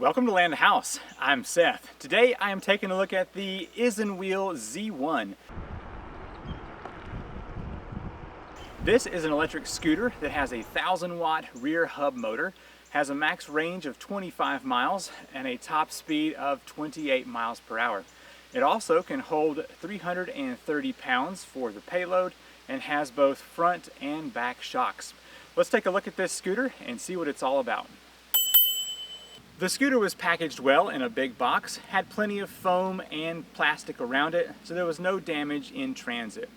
Welcome to Land the House. I'm Seth. Today I am taking a look at the ISINWHEEL Z1. This is an electric scooter that has a 1,000-watt rear hub motor, has a max range of 25 miles, and a top speed of 28 miles per hour. It also can hold 330 pounds for the payload and has both front and back shocks. Let's take a look at this scooter and see what it's all about. The scooter was packaged well in a big box, had plenty of foam and plastic around it, so there was no damage in transit.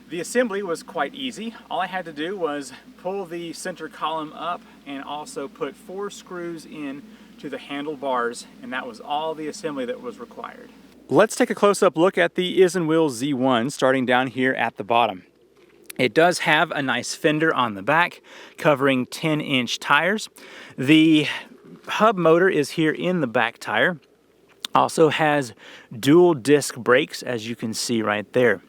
The assembly was quite easy. All I had to do was pull the center column up and also put 4 screws in to the handlebars, and that was all the assembly that was required. Let's take a close-up look at the ISINWHEEL Z1 starting down here at the bottom. It does have a nice fender on the back covering 10-inch tires. The hub motor is here in the back tire. Also has dual disc brakes, as you can see right there.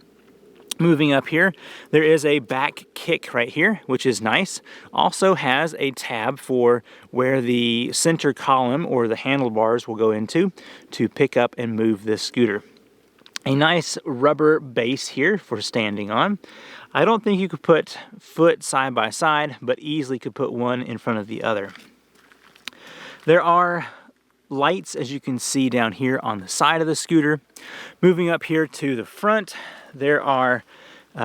Moving up here, there is a back kick right here, which is nice. Also has a tab for where the center column or the handlebars will go into to pick up and move this scooter. A nice rubber base here for standing on. I don't think you could put foot side by side, but easily could put one in front of the other. There are lights, as you can see down here on the side of the scooter. Moving up here to the front, there are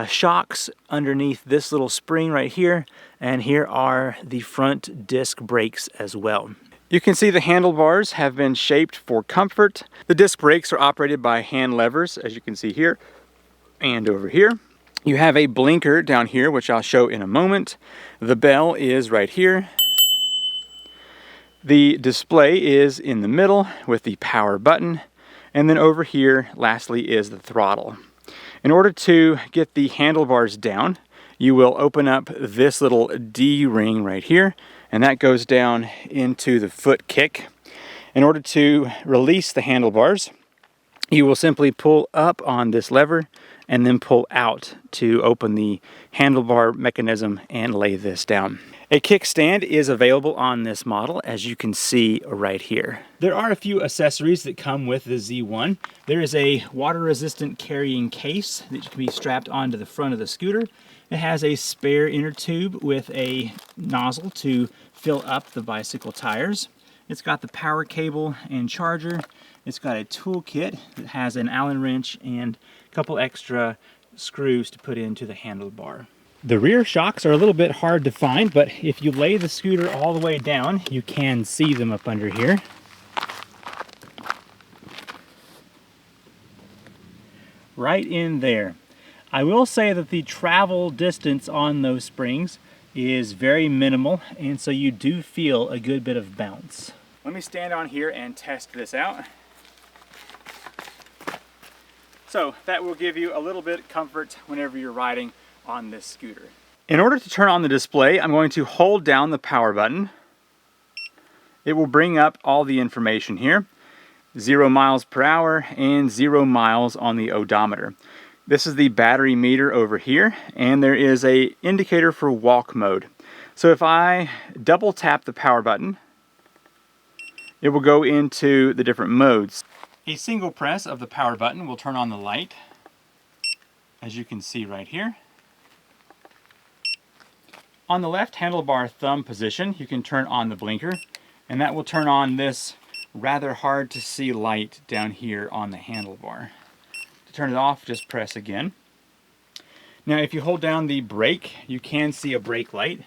shocks underneath this little spring right here, and here are the front disc brakes as well. You can see the handlebars have been shaped for comfort. The disc brakes are operated by hand levers, as you can see here and over here. You have a blinker down here, which I'll show in a moment. The bell is right here. The display is in the middle with the power button, and then over here lastly is the throttle. In order to get the handlebars down, you will open up this little D ring right here, and that goes down into the foot kick. In order to release the handlebars, you will simply pull up on this lever and then pull out to open the handlebar mechanism and lay this down. A kickstand is available on this model, as you can see right here. There are a few accessories that come with the Z1. There is a water-resistant carrying case that can be strapped onto the front of the scooter. It has a spare inner tube with a nozzle to fill up the bicycle tires. It's got the power cable and charger. It's got a tool kit that has an Allen wrench and a couple extra screws to put into the handlebar. The rear shocks are a little bit hard to find, but if you lay the scooter all the way down, you can see them up under here. Right in there. I will say that the travel distance on those springs is very minimal, and so you do feel a good bit of bounce. Let me stand on here and test this out. So that will give you a little bit of comfort whenever you're riding on this scooter. In order to turn on the display, I'm going to hold down the power button. It will bring up all the information here. 0 miles per hour and 0 miles on the odometer. This is the battery meter over here, and there is an indicator for walk mode. So if I double tap the power button, it will go into the different modes. A single press of the power button will turn on the light, as you can see right here. On the left handlebar thumb position, you can turn on the blinker, and that will turn on this rather hard to see light down here on the handlebar. To turn it off, just press again. Now if you hold down the brake, you can see a brake light.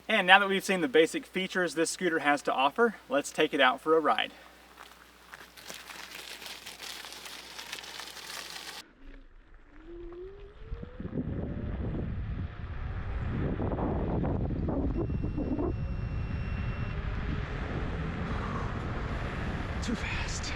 And now that we've seen the basic features this scooter has to offer, let's take it out for a ride. Too fast.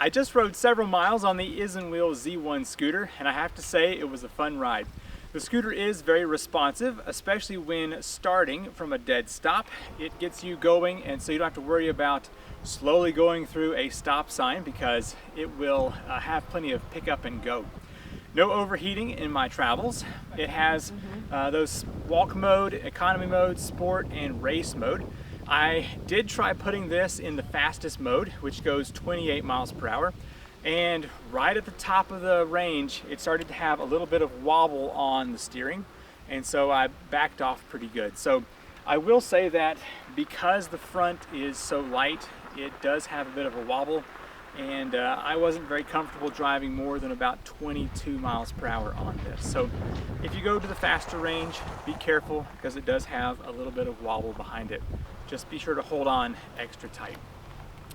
I just rode several miles on the ISINWHEEL Z1 scooter, and I have to say it was a fun ride. The scooter is very responsive, especially when starting from a dead stop. It gets you going, and so you don't have to worry about slowly going through a stop sign because it will have plenty of pick up and go. No overheating in my travels. It has those walk mode, economy mode, sport, and race mode. I did try putting this in the fastest mode, which goes 28 miles per hour. And right at the top of the range, it started to have a little bit of wobble on the steering. And so I backed off pretty good. So I will say that because the front is so light, it does have a bit of a wobble. And I wasn't very comfortable driving more than about 22 miles per hour on this. So if you go to the faster range, be careful because it does have a little bit of wobble behind it. Just be sure to hold on extra tight.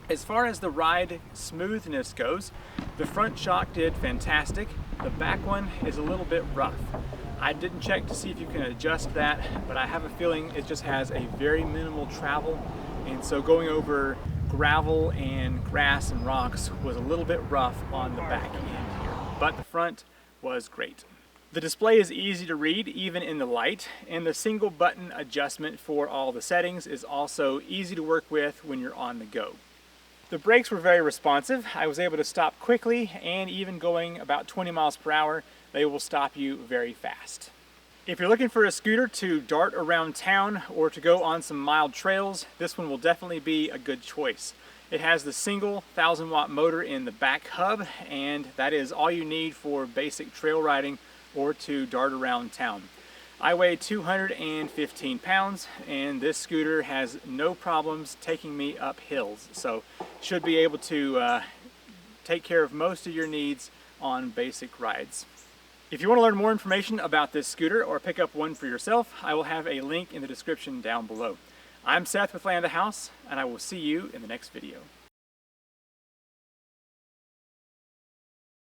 As far as the ride smoothness goes, the front shock did fantastic. The back one is a little bit rough. I didn't check to see if you can adjust that, but I have a feeling it just has a very minimal travel. And so going over gravel and grass and rocks was a little bit rough on the back end here, but the front was great. The display is easy to read even in the light, and the single button adjustment for all the settings is also easy to work with when you're on the go. The brakes were very responsive. I was able to stop quickly, and even going about 20 miles per hour, they will stop you very fast. If you're looking for a scooter to dart around town or to go on some mild trails, this one will definitely be a good choice. It has the single 1,000-watt motor in the back hub, and that is all you need for basic trail riding or to dart around town. I weigh 215 pounds, and this scooter has no problems taking me up hills, so should be able to take care of most of your needs on basic rides. If you want to learn more information about this scooter or pick up one for yourself, I will have a link in the description down below. I'm Seth with Land of House, and I will see you in the next video.